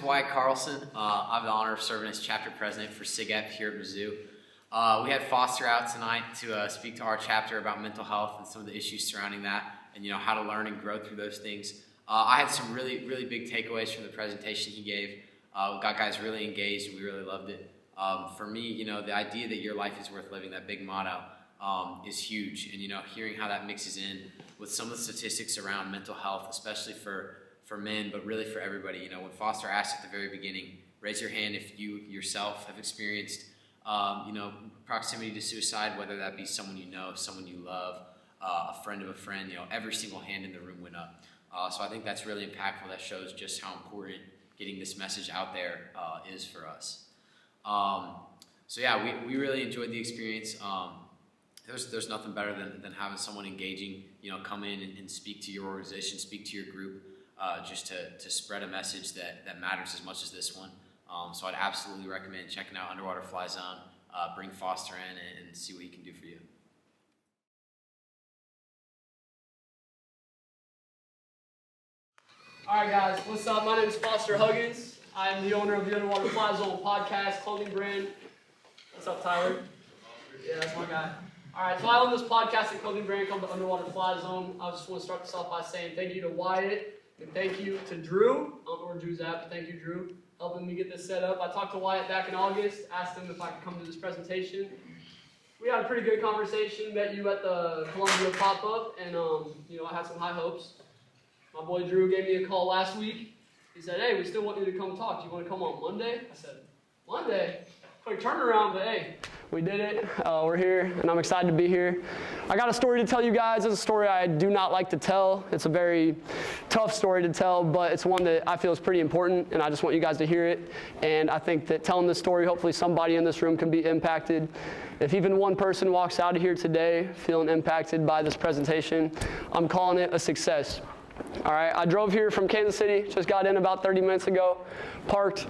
Wyatt Carlson. I have the honor of serving as chapter president for SIGEP here at Mizzou. We had Foster out tonight to speak to our chapter about mental health and some of the issues surrounding that, and how to learn and grow through those things. I had some really big takeaways from the presentation he gave. We got guys really engaged, and we really loved it. For me, the idea that your life is worth living, that big motto, is huge. And hearing how that mixes in with some of the statistics around mental health, especially for men, but really for everybody. When Foster asked at the very beginning, raise your hand if you yourself have experienced, proximity to suicide, whether that be someone you know, someone you love, a friend of a friend. Every single hand in the room went up. So I think that's really impactful. That shows just how important getting this message out there is for us. We really enjoyed the experience. There's nothing better than having someone engaging, come in and speak to your organization, speak to your group, just to spread a message that matters as much as this one. So I'd absolutely recommend checking out Underwater Fly Zone, bring Foster in and see what he can do for you. All right, guys, what's up? My name is Foster Huggins. I am the owner of the Underwater Fly Zone podcast, clothing brand. What's up, Tyler? Yeah, that's my guy. All right, so I own this podcast and clothing brand called the Underwater Fly Zone. I just want to start this off by saying thank you to Wyatt and thank you to Drew. I don't know where Drew's at, but thank you, Drew, helping me get this set up. I talked to Wyatt back in August, asked him if I could come to this presentation. We had a pretty good conversation, met you at the Columbia pop-up, and I had some high hopes. My boy Drew gave me a call last week. He said, hey, we still want you to come talk. Do you want to come on Monday? I said, Monday? Quick turnaround, but hey, we did it. We're here, and I'm excited to be here. I got a story to tell you guys. It's a story I do not like to tell. It's a very tough story to tell, but it's one that I feel is pretty important, and I just want you guys to hear it. And I think that telling this story, hopefully somebody in this room can be impacted. If even one person walks out of here today feeling impacted by this presentation, I'm calling it a success. All right, I drove here from Kansas City, just got in about 30 minutes ago, parked,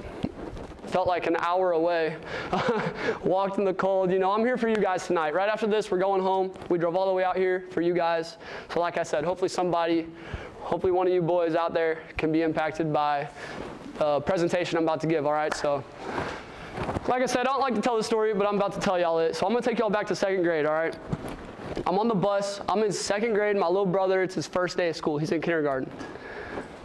felt like an hour away, walked in the cold. I'm here for you guys tonight. Right after this, we're going home. We drove all the way out here for you guys. So like I said, hopefully one of you boys out there can be impacted by the presentation I'm about to give, all right? So like I said, I don't like to tell the story, but I'm about to tell y'all it. So I'm going to take y'all back to second grade, all right? I'm on the bus. I'm in second grade. My little brother, it's his first day of school. He's in kindergarten.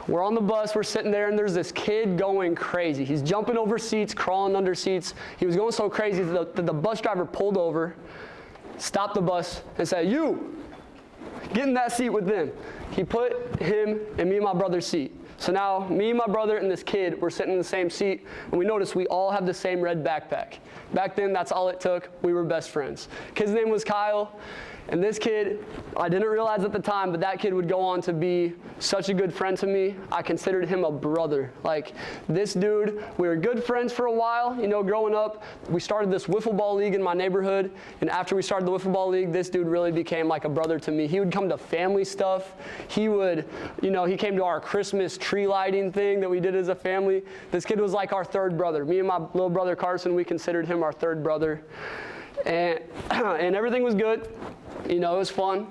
We're on the bus. We're sitting there, and there's this kid going crazy. He's jumping over seats, crawling under seats. He was going so crazy that the bus driver pulled over, stopped the bus, and said, you, get in that seat with them. He put him in me and my brother's seat. So now me and my brother and this kid were sitting in the same seat, and we noticed we all have the same red backpack. Back then, that's all it took. We were best friends. Kid's name was Kyle. And this kid, I didn't realize at the time, but that kid would go on to be such a good friend to me. I considered him a brother. Like, this dude, we were good friends for a while. Growing up, we started this wiffle ball league in my neighborhood. And after we started the wiffle ball league, this dude really became like a brother to me. He would come to family stuff. He would, he came to our Christmas tree lighting thing that we did as a family. This kid was like our third brother. Me and my little brother Carson, we considered him our third brother. And everything was good. It was fun.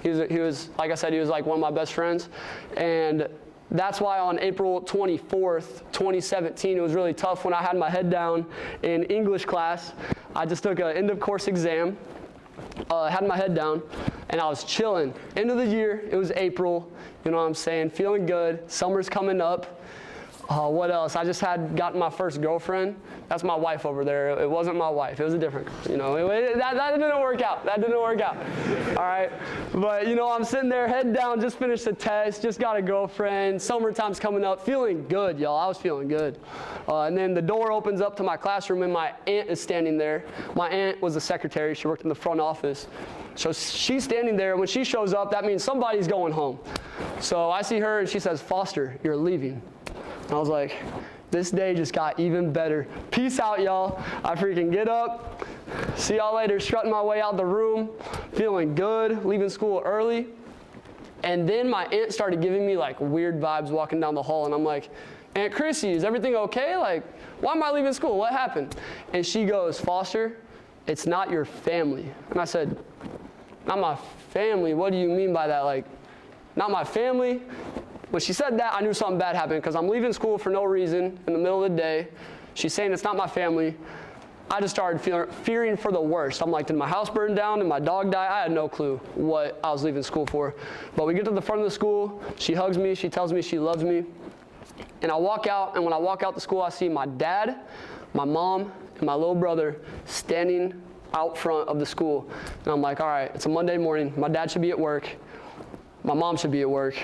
He was, like I said, he was like one of my best friends. And that's why on April 24th, 2017, it was really tough when I had my head down in English class. I just took an end of course exam, had my head down, and I was chilling. End of the year, it was April, feeling good. Summer's coming up. What else? I just had gotten my first girlfriend. That's my wife over there. It wasn't my wife. It was a different, that didn't work out. That didn't work out. All right. But, I'm sitting there, head down, just finished the test, just got a girlfriend. Summertime's coming up. Feeling good, y'all. I was feeling good. And then the door opens up to my classroom, and my aunt is standing there. My aunt was a secretary. She worked in the front office. So she's standing there. When she shows up, that means somebody's going home. So I see her, and she says, Foster, you're leaving. And I was like, this day just got even better. Peace out, y'all. I freaking get up. See y'all later. Strutting my way out the room. Feeling good. Leaving school early. And then my aunt started giving me like weird vibes walking down the hall. And I'm like, Aunt Chrissy, is everything okay? Like, why am I leaving school? What happened? And she goes, Foster, it's not your family. And I said, not my family? What do you mean by that? Like, not my family? When she said that, I knew something bad happened because I'm leaving school for no reason in the middle of the day. She's saying it's not my family. I just started fearing for the worst. I'm like, did my house burn down? Did my dog die? I had no clue what I was leaving school for. But we get to the front of the school. She hugs me. She tells me she loves me. And I walk out, and when I walk out the school, I see my dad, my mom, and my little brother standing out front of the school. And I'm like, all right, it's a Monday morning. My dad should be at work. My mom should be at work.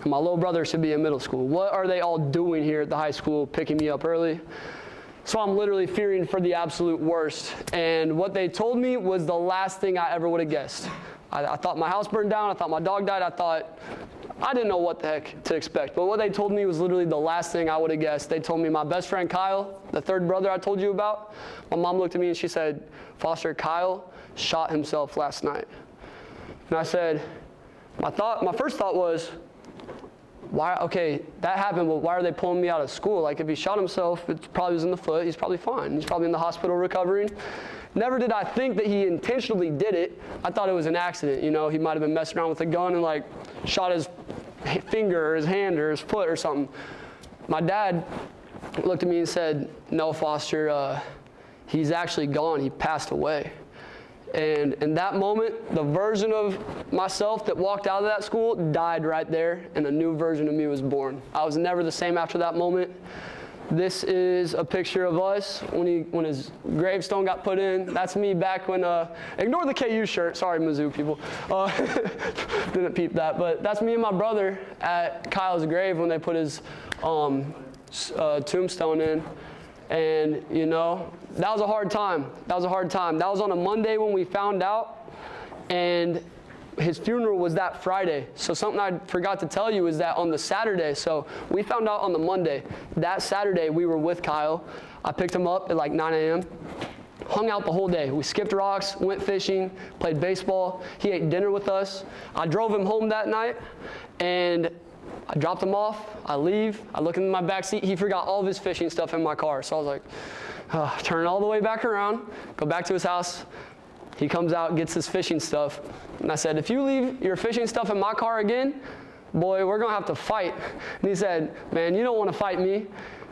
And my little brother should be in middle school. What are they all doing here at the high school, picking me up early? So I'm literally fearing for the absolute worst. And what they told me was the last thing I ever would have guessed. I thought my house burned down. I thought my dog died. I didn't know what the heck to expect. But what they told me was literally the last thing I would have guessed. They told me my best friend Kyle, the third brother I told you about, my mom looked at me and she said, Foster, Kyle shot himself last night. And I said, my first thought was, why? Okay, that happened, but why are they pulling me out of school? Like, if he shot himself, it probably was in the foot. He's probably fine. He's probably in the hospital recovering. Never did I think that he intentionally did it. I thought it was an accident. You know, he might have been messing around with a gun and like shot his finger or his hand or his foot or something. My dad looked at me and said, no, Foster, he's actually gone. He passed away. And in that moment, the version of myself that walked out of that school died right there, and a new version of me was born. I was never the same after that moment. This is a picture of us when his gravestone got put in. That's me back when, ignore the KU shirt, sorry Mizzou people, didn't peep that, but that's me and my brother at Kyle's grave when they put his tombstone in. And, you know, that was a hard time. That was on a Monday when we found out, and his funeral was that Friday. So something I forgot to tell you is that on the Saturday, so we found out on the Monday. That Saturday, we were with Kyle. I picked him up at like 9 a.m., hung out the whole day. We skipped rocks, went fishing, played baseball. He ate dinner with us. I drove him home that night, and I dropped him off, I leave, I look in my back seat, he forgot all of his fishing stuff in my car. So I was like, turn all the way back around, go back to his house. He comes out, gets his fishing stuff. And I said, if you leave your fishing stuff in my car again, boy, we're gonna have to fight. And he said, man, you don't wanna fight me.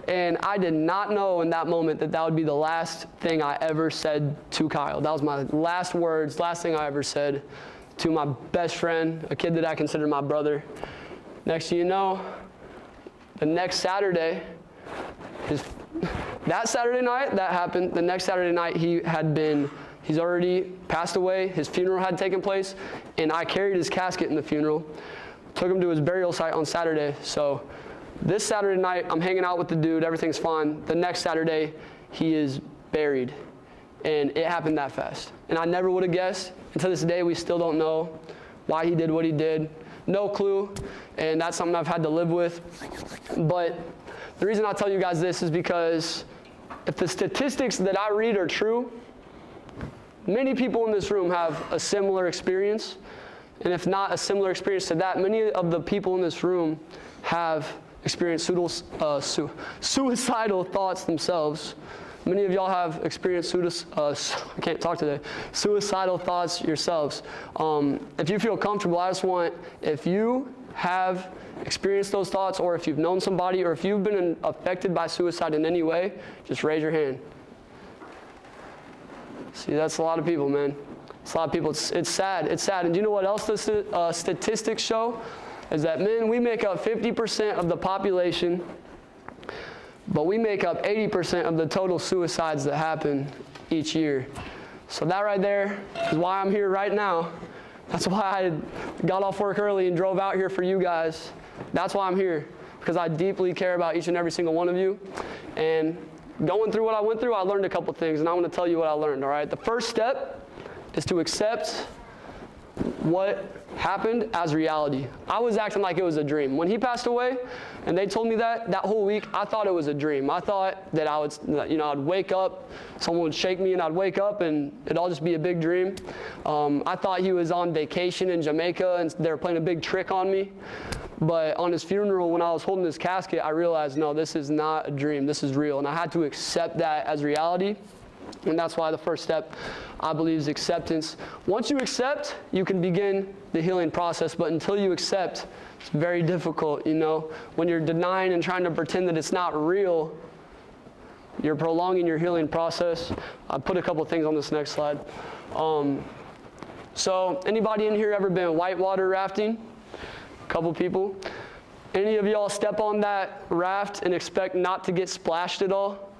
And I did not know in that moment that that would be the last thing I ever said to Kyle. That was my last words, last thing I ever said to my best friend, a kid that I consider my brother. Next thing you know, the next Saturday, that Saturday night, that happened. The next Saturday night, he's already passed away. His funeral had taken place, and I carried his casket in the funeral, took him to his burial site on Saturday. So this Saturday night, I'm hanging out with the dude, everything's fine. The next Saturday, he is buried, and it happened that fast. And I never would have guessed. And to this day, we still don't know why he did what he did. No clue, and that's something I've had to live with. But the reason I tell you guys this is because if the statistics that I read are true, many people in this room have a similar experience. And if not a similar experience to that, many of the people in this room have experienced suicidal thoughts themselves. Many of y'all have experienced suicidal thoughts yourselves. If you feel comfortable, I just want, if you have experienced those thoughts, or if you've known somebody, or if you've been affected by suicide in any way, just raise your hand. See, that's a lot of people, man. It's a lot of people. It's sad. It's sad. And do you know what else the statistics show? Is that men, we make up 50% of the population, but we make up 80% of the total suicides that happen each year. So that right there is why I'm here right now. That's why I got off work early and drove out here for you guys. That's why I'm here, because I deeply care about each and every single one of you. And going through what I went through, I learned a couple things, and I want to tell you what I learned, all right? The first step is to accept what happened as reality. I was acting like it was a dream. When he passed away and they told me that whole week, I thought it was a dream. I thought that I would, I'd wake up, someone would shake me and I'd wake up and it'd all just be a big dream. I thought he was on vacation in Jamaica and they were playing a big trick on me. But on his funeral, when I was holding his casket, I realized, no, this is not a dream. This is real. And I had to accept that as reality. And that's why the first step, I believe, is acceptance. Once you accept, you can begin the healing process. But until you accept, it's very difficult, you know. When you're denying and trying to pretend that it's not real, you're prolonging your healing process. I put a couple things on this next slide. So anybody in here ever been whitewater rafting? A couple people. Any of y'all step on that raft and expect not to get splashed at all?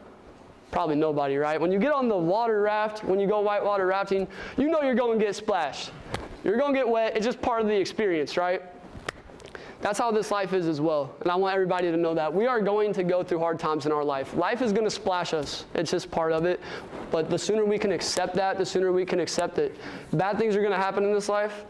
Probably nobody, right? When you get on the water raft, when you go whitewater rafting, you know you're going to get splashed. You're going to get wet. It's just part of the experience, right? That's how this life is as well. And I want everybody to know that. We are going to go through hard times in our life. Life is going to splash us. It's just part of it. But the sooner we can accept that, the sooner we can accept it. Bad things are going to happen in this life,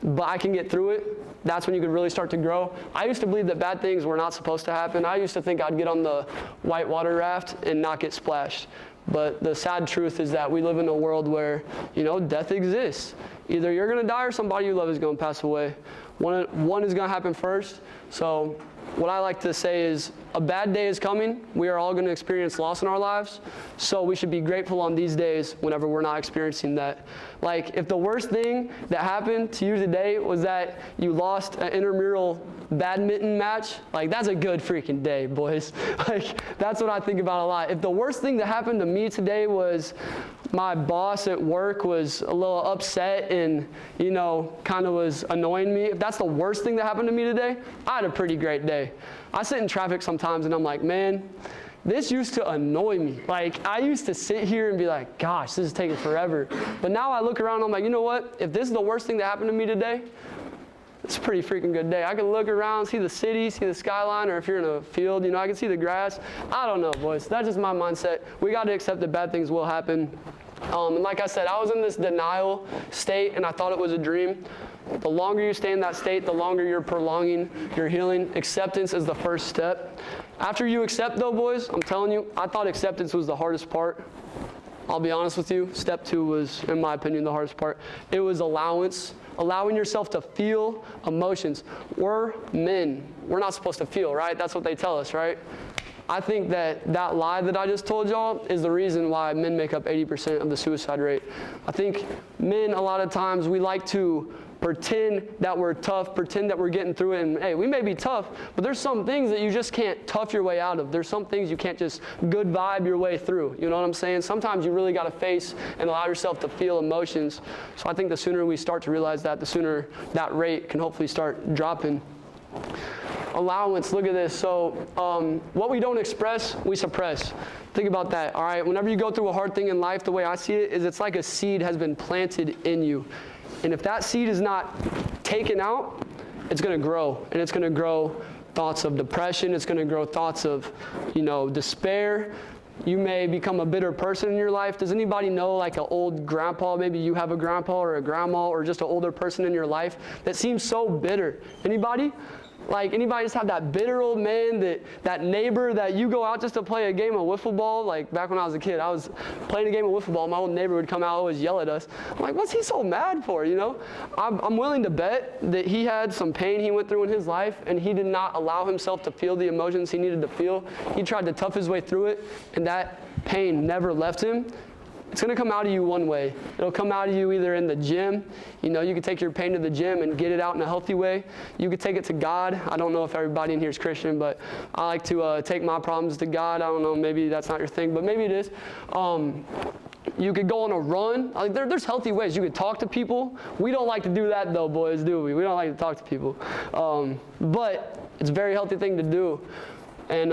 but I can get through it. That's when you can really start to grow. I used to believe that bad things were not supposed to happen. I used to think I'd get on the whitewater raft and not get splashed. But the sad truth is that we live in a world where, you know, death exists. Either you're going to die or somebody you love is going to pass away. One is going to happen first. So what I like to say is a bad day is coming. We are all going to experience loss in our lives. So we should be grateful on these days whenever we're not experiencing that. Like if the worst thing that happened to you today was that you lost an intramural badminton match, like that's a good freaking day, boys. Like that's what I think about a lot. If the worst thing that happened to me today was my boss at work was a little upset and, you know, kind of was annoying me, if that's the worst thing that happened to me today, I had a pretty great day. I sit in traffic sometimes and I'm like, man, this used to annoy me. Like, I used to sit here and be like, gosh, this is taking forever. But now I look around and I'm like, you know what? If this is the worst thing that happened to me today, it's a pretty freaking good day. I can look around, see the city, see the skyline, or if you're in a field, you know, I can see the grass. I don't know, boys. That's just my mindset. We got to accept that bad things will happen. And like I said, I was in this denial state, and I thought it was a dream. The longer you stay in that state, the longer you're prolonging your healing. Acceptance is the first step. After you accept, though, boys, I'm telling you, I thought acceptance was the hardest part. I'll be honest with you. Step 2 was, in my opinion, the hardest part. It was allowance. Allowing yourself to feel emotions. We're men. We're not supposed to feel, right? That's what they tell us, right? I think that lie that I just told y'all is the reason why men make up 80% of the suicide rate. I think men, a lot of times, we like to pretend that we're tough, pretend that we're getting through it, and hey, we may be tough, but there's some things that you just can't tough your way out of. There's some things you can't just good vibe your way through. You know what I'm saying? Sometimes you really got to face and allow yourself to feel emotions. So I think the sooner we start to realize that, the sooner that rate can hopefully start dropping. Allowance, look at this. So what we don't express, we suppress. Think about that, all right? Whenever you go through a hard thing in life, the way I see it is it's like a seed has been planted in you. And if that seed is not taken out, it's going to grow. And it's going to grow thoughts of depression. It's going to grow thoughts of, you know, despair. You may become a bitter person in your life. Does anybody know like an old grandpa? Maybe you have a grandpa or a grandma or just an older person in your life that seems so bitter. Anybody? Like, anybody just have that bitter old man, that neighbor that you go out just to play a game of wiffle ball? Like, back when I was a kid, I was playing a game of wiffle ball. My old neighbor would come out, always yell at us. I'm like, what's he so mad for, you know? I'm willing to bet that he had some pain he went through in his life, and he did not allow himself to feel the emotions he needed to feel. He tried to tough his way through it, and that pain never left him. It's going to come out of you one way. It'll come out of you either in the gym. You know, you can take your pain to the gym and get it out in a healthy way. You could take it to God. I don't know if everybody in here is Christian, but I like to take my problems to God. I don't know, maybe that's not your thing, but maybe it is. You could go on a run. Like there's healthy ways. You could talk to people. We don't like to do that though, boys, do we? We don't like to talk to people. But it's a very healthy thing to do. And,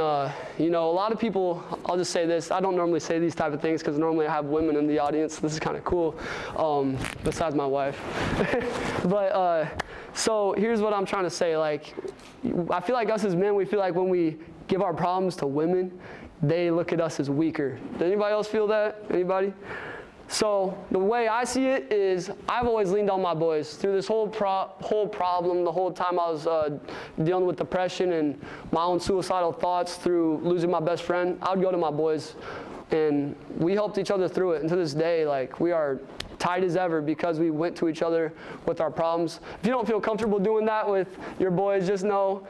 you know, a lot of people, I'll just say this, I don't normally say these type of things because normally I have women in the audience. This is kind of cool, besides my wife. But, so here's what I'm trying to say. Like, I feel like us as men, we feel like when we give our problems to women, they look at us as weaker. Does anybody else feel that? Anybody? So the way I see it is I've always leaned on my boys through this whole problem, the whole time I was dealing with depression and my own suicidal thoughts through losing my best friend. I would go to my boys, and we helped each other through it. And to this day, like, we are tight as ever because we went to each other with our problems. If you don't feel comfortable doing that with your boys, just know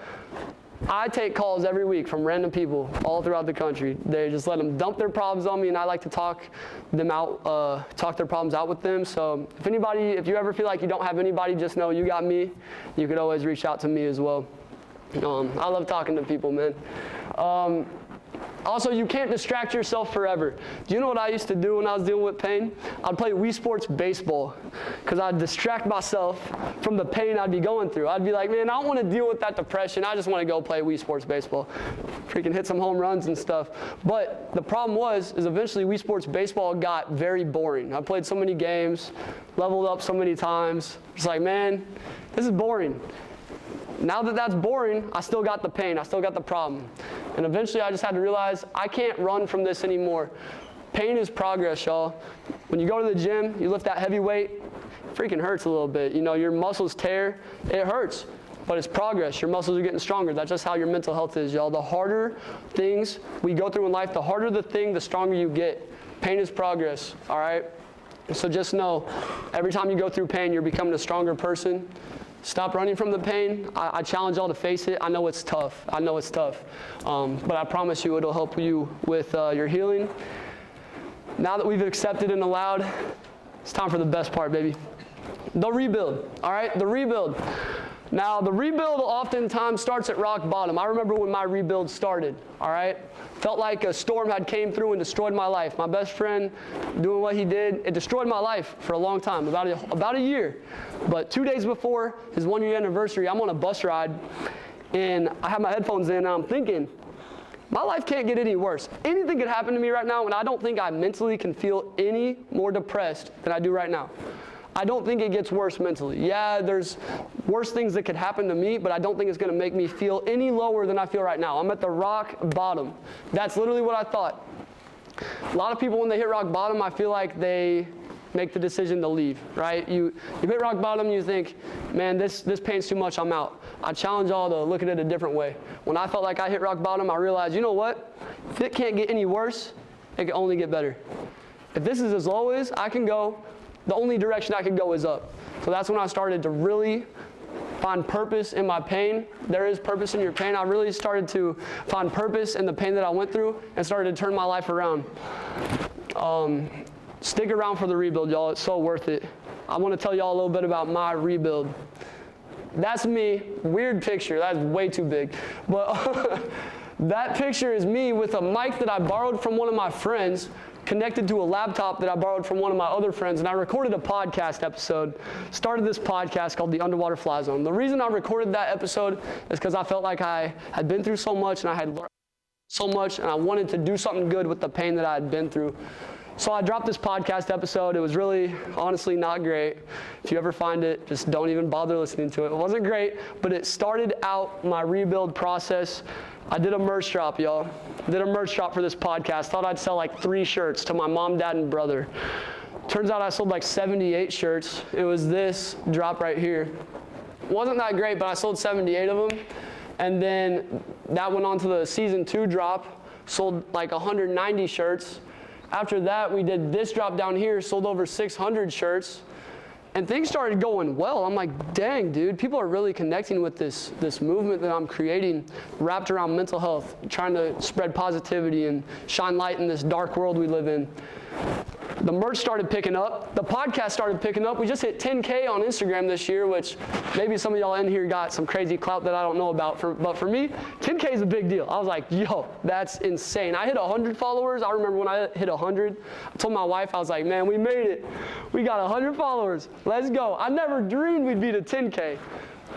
I take calls every week from random people all throughout the country. They just let them dump their problems on me, and I like to talk their problems out with them. So if you ever feel like you don't have anybody, just know you got me. You could always reach out to me as well. I love talking to people, man. Also, you can't distract yourself forever. Do you know what I used to do when I was dealing with pain? I'd play Wii Sports baseball because I'd distract myself from the pain I'd be going through. I'd be like, man, I don't want to deal with that depression. I just want to go play Wii Sports baseball. Freaking hit some home runs and stuff. But the problem is eventually Wii Sports baseball got very boring. I played so many games, leveled up so many times. It's like, man, this is boring. Now that that's boring, I still got the pain. I still got the problem. And eventually I just had to realize I can't run from this anymore. Pain is progress, y'all. When you go to the gym, you lift that heavy weight, it freaking hurts a little bit. You know, your muscles tear, it hurts. But it's progress. Your muscles are getting stronger. That's just how your mental health is, y'all. The harder things we go through in life, the harder the thing, the stronger you get. Pain is progress, all right? So just know, every time you go through pain, you're becoming a stronger person. Stop running from the pain. I challenge y'all to face it. I know it's tough. But I promise you it'll help you with your healing. Now that we've accepted and allowed, it's time for the best part, baby. The rebuild, all right? The rebuild. Now, the rebuild oftentimes starts at rock bottom. I remember when my rebuild started, all right? Felt like a storm had came through and destroyed my life. My best friend doing what he did, it destroyed my life for a long time, about a year. But 2 days before his 1-year anniversary, I'm on a bus ride, and I have my headphones in, and I'm thinking, my life can't get any worse. Anything could happen to me right now, and I don't think I mentally can feel any more depressed than I do right now. I don't think it gets worse mentally. Yeah, there's worse things that could happen to me, but I don't think it's going to make me feel any lower than I feel right now. I'm at the rock bottom. That's literally what I thought. A lot of people, when they hit rock bottom, I feel like they make the decision to leave, right? You hit rock bottom, you think, man, this pain's too much, I'm out. I challenge y'all to look at it a different way. When I felt like I hit rock bottom, I realized, you know what? If it can't get any worse, it can only get better. If this is as low as I can go, the only direction I could go is up. So that's when I started to really find purpose in my pain. There is purpose in your pain. I really started to find purpose in the pain that I went through and started to turn my life around. Stick around for the rebuild, y'all. It's so worth it. I want to tell y'all a little bit about my rebuild. That's me. Weird picture. That's way too big. But that picture is me with a mic that I borrowed from one of my friends, connected to a laptop that I borrowed from one of my other friends, and I recorded a podcast episode, started this podcast called The Underwater Fly Zone. The reason I recorded that episode is because I felt like I had been through so much and I had learned so much, and I wanted to do something good with the pain that I had been through. So I dropped this podcast episode. It was really, honestly, not great. If you ever find it, just don't even bother listening to it. It wasn't great, but it started out my rebuild process. I did a merch drop, y'all. Did a merch drop for this podcast. Thought I'd sell like 3 shirts to my mom, dad, and brother. Turns out I sold like 78 shirts. It was this drop right here. Wasn't that great, but I sold 78 of them. And then that went on to the season 2 drop. Sold like 190 shirts. After that, we did this drop down here, sold over 600 shirts. And things started going well. I'm like, dang, dude, people are really connecting with this movement that I'm creating, wrapped around mental health, trying to spread positivity and shine light in this dark world we live in. The merch started picking up. The podcast started picking up. We just hit 10K on Instagram this year, which maybe some of y'all in here got some crazy clout that I don't know about. But for me, 10K is a big deal. I was like, yo, that's insane. I hit 100 followers. I remember when I hit 100, I told my wife, I was like, man, we made it. We got 100 followers. Let's go. I never dreamed we'd beat a 10K.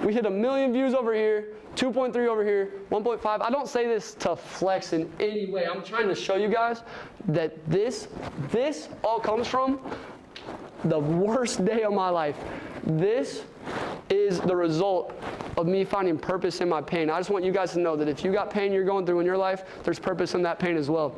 We hit 1 million views over here, 2.3 over here, 1.5. I don't say this to flex in any way. I'm trying to show you guys that this all comes from the worst day of my life. This is the result of me finding purpose in my pain. I just want you guys to know that if you got pain you're going through in your life, there's purpose in that pain as well.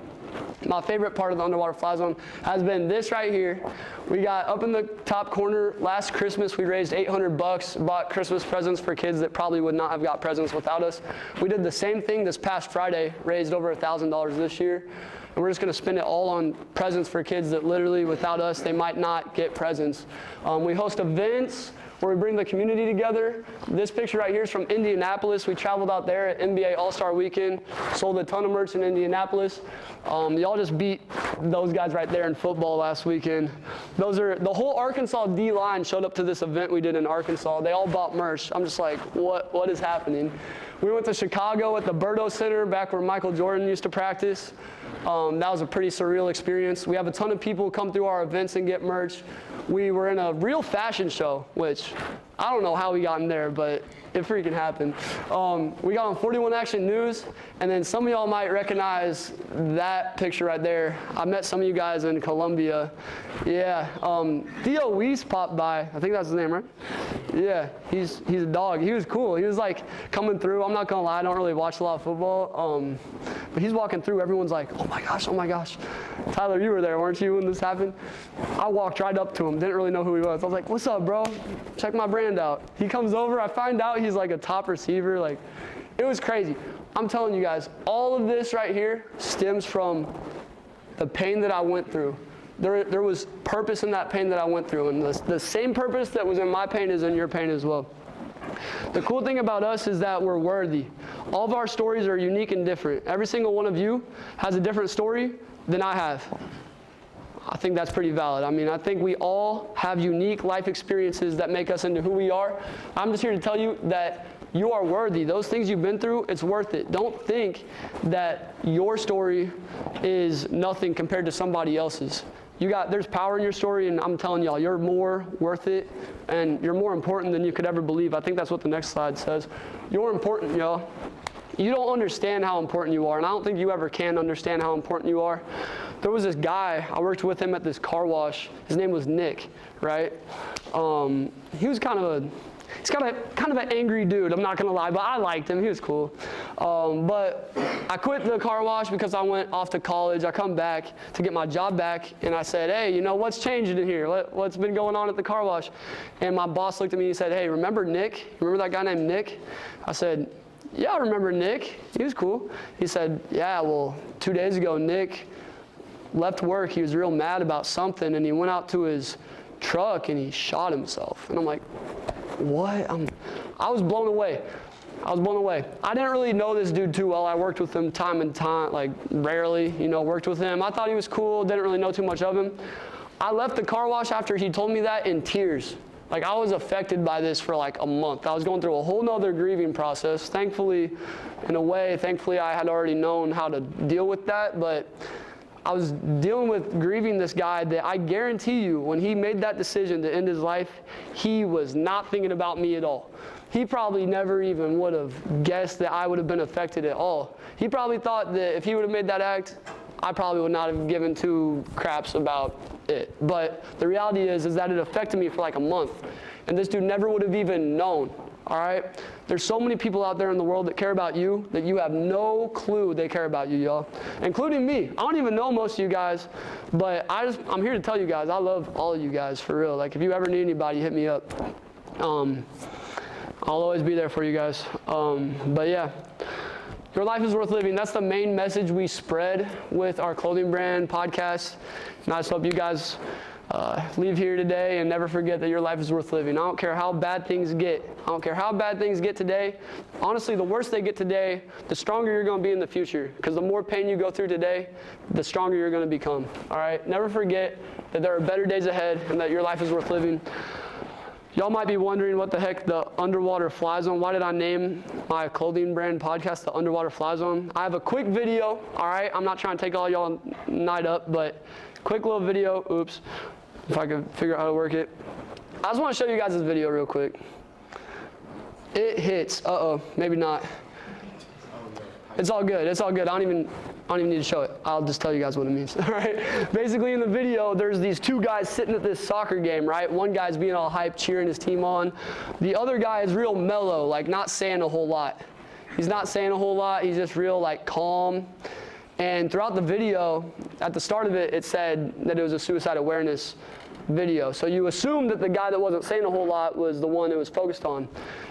My favorite part of the Underwater Fly Zone has been this right here. We got up in the top corner, last Christmas we raised $800, bought Christmas presents for kids that probably would not have got presents without us. We did the same thing this past Friday, raised over $1,000 this year. And we're just going to spend it all on presents for kids that literally, without us, they might not get presents. We host events. where we bring the community together. This picture right here is from Indianapolis. We traveled out there at NBA All-Star Weekend, sold a ton of merch in Indianapolis. Y'all just beat those guys right there in football last weekend. The whole Arkansas D-line showed up to this event we did in Arkansas. They all bought merch. I'm just like, what is happening? We went to Chicago at the Berto Center, back where Michael Jordan used to practice. That was a pretty surreal experience. We have a ton of people come through our events and get merch. We were in a real fashion show, which I don't know how we got in there, but it freaking happened. We got on 41 Action News, and then some of y'all might recognize that picture right there. I met some of you guys in Columbia. Yeah, Theo Weiss popped by. I think that's his name, right? Yeah, he's a dog. He was cool. He was like coming through. I'm not gonna lie, I don't really watch a lot of football. But he's walking through. Everyone's like, oh my gosh. Tyler, you were there, weren't you, when this happened? I walked right up to him. Didn't really know who he was. I was like, what's up, bro? Check my brand out. He comes over. I find out he's like a top receiver. Like, it was crazy. I'm telling you guys, all of this right here stems from the pain that I went through. There was purpose in that pain that I went through, and the same purpose that was in my pain is in your pain as well. The cool thing about us is that we're worthy. All of our stories are unique and different. Every single one of you has a different story than I have. I think that's pretty valid. I mean, I think we all have unique life experiences that make us into who we are. I'm just here to tell you that you are worthy. Those things you've been through, it's worth it. Don't think that your story is nothing compared to somebody else's. There's power in your story, and I'm telling y'all, you're more worth it, and you're more important than you could ever believe. I think that's what the next slide says. You're important, y'all. You don't understand how important you are, and I don't think you ever can understand how important you are. There was this guy, I worked with him at this car wash. His name was Nick, right? He was kind of an angry dude, I'm not gonna lie, but I liked him, he was cool. But I quit the car wash because I went off to college. I come back to get my job back, and I said, hey, what's changing in here? What's been going on at the car wash? And my boss looked at me and he said, hey, remember Nick? Remember that guy named Nick? I said, yeah, I remember Nick. He was cool. He said, yeah, well, 2 days ago, Nick left work. He was real mad about something, and he went out to his truck and he shot himself. And I'm like, what? I was blown away. I didn't really know this dude too well. I worked with him time and time, like rarely, worked with him. I thought he was cool, didn't really know too much of him. I left the car wash after he told me that in tears. Like, I was affected by this for like a month. I was going through a whole nother grieving process. Thankfully, I had already known how to deal with that, but I was dealing with grieving this guy that I guarantee you, when he made that decision to end his life, he was not thinking about me at all. He probably never even would have guessed that I would have been affected at all. He probably thought that if he would have made that act, I probably would not have given two craps about it. But the reality is that it affected me for like a month. And this dude never would have even known, all right? There's so many people out there in the world that care about you that you have no clue they care about you, y'all. Including me. I don't even know most of you guys, but I'm here to tell you guys, I love all of you guys, for real. Like, if you ever need anybody, hit me up. I'll always be there for you guys. But yeah. Your life is worth living. That's the main message we spread with our clothing brand podcast. And I just hope you guys leave here today and never forget that your life is worth living. I don't care how bad things get. Today. Honestly, the worse they get today, the stronger you're going to be in the future. Because the more pain you go through today, the stronger you're going to become. All right? Never forget that there are better days ahead and that your life is worth living. Y'all might be wondering what the heck the Underwater Fly Zone, why did I name my clothing brand podcast the Underwater Fly Zone? I have a quick video, all right? I'm not trying to take all y'all night up, but quick little video, oops, if I could figure out how to work it. I just want to show you guys this video real quick. It hits, maybe not. It's all good, I don't even need to show it. I'll just tell you guys what it means, all right? Basically, in the video, there's these two guys sitting at this soccer game, right? One guy's being all hyped, cheering his team on. The other guy is real mellow, like not saying a whole lot. He's not saying a whole lot. He's just real, like, calm. And throughout the video, at the start of it, it said that it was a suicide awareness video. So you assume that the guy that wasn't saying a whole lot was the one that was focused on.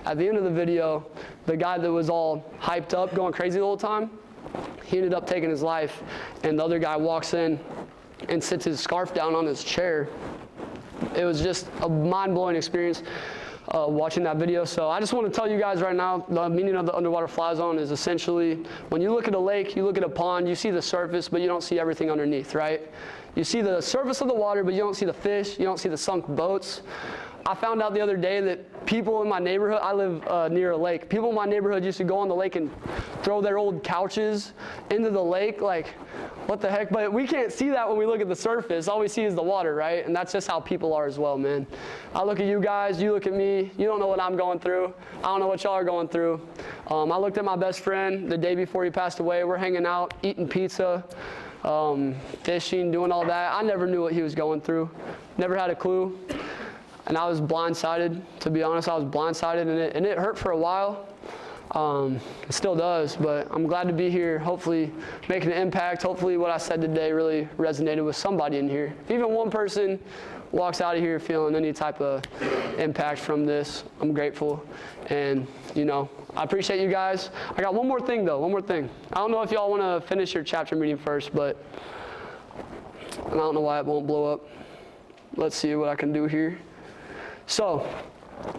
At the end of the video, the guy that was all hyped up, going crazy the whole time, he ended up taking his life, and the other guy walks in and sits his scarf down on his chair. It was just a mind-blowing experience. watching that video. So I just want to tell you guys right now, the meaning of the underwater fly zone is essentially when you look at a lake, you look at a pond, you see the surface, but you don't see everything underneath, right? You see the surface of the water, but you don't see the fish, you don't see the sunk boats. I found out the other day that people in my neighborhood, I live near a lake, people in my neighborhood used to go on the lake and throw their old couches into the lake, like, what the heck? But we can't see that when we look at the surface. All we see is the water, right? And that's just how people are as well, man. I look at you guys, you look at me, you don't know what I'm going through. I don't know what y'all are going through. I looked at my best friend the day before he passed away. We're hanging out, eating pizza, fishing, doing all that. I never knew what he was going through. Never had a clue. And I was blindsided, to be honest. I was blindsided, and it hurt for a while. It still does, but I'm glad to be here, hopefully making an impact. Hopefully what I said today really resonated with somebody in here. If even one person walks out of here feeling any type of impact from this, I'm grateful. And, you know, I appreciate you guys. I got one more thing, though, one more thing. I don't know if y'all want to finish your chapter meeting first, but I don't know why it won't blow up. Let's see what I can do here. So,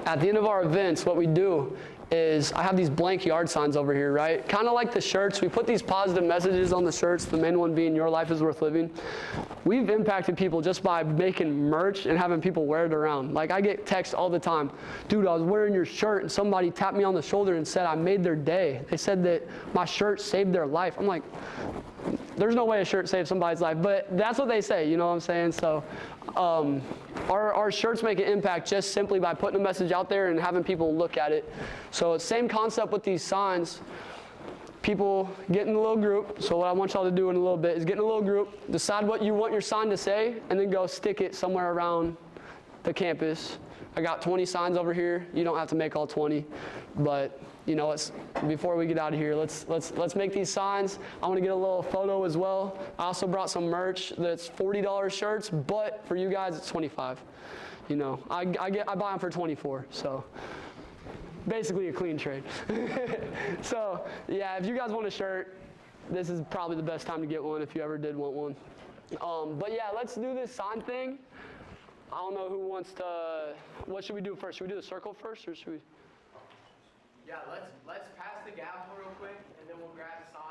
at the end of our events, what we do is I have these blank yard signs over here, right? Kind of like the shirts. We put these positive messages on the shirts, the main one being your life is worth living. We've impacted people just by making merch and having people wear it around. Like, I get texts all the time, dude, I was wearing your shirt and somebody tapped me on the shoulder and said I made their day. They said that my shirt saved their life. I'm like, there's no way a shirt saves somebody's life, but that's what they say, you know what I'm saying? So our shirts make an impact just simply by putting a message out there and having people look at it. So it's same concept with these signs. People get in a little group. So what I want y'all to do in a little bit is get in a little group, decide what you want your sign to say, and then go stick it somewhere around the campus. I got 20 signs over here. You don't have to make all 20, but you know, before we get out of here, let's make these signs. I want to get a little photo as well. I also brought some merch that's $40 shirts, but for you guys, it's $25. You know, I buy them for $24, so basically a clean trade. So yeah, if you guys want a shirt, this is probably the best time to get one if you ever did want one. But yeah, let's do this sign thing. I don't know who wants to. What should we do first? Should we do the circle first, or should we? Yeah, let's pass the gavel real quick, and then we'll grab the sign.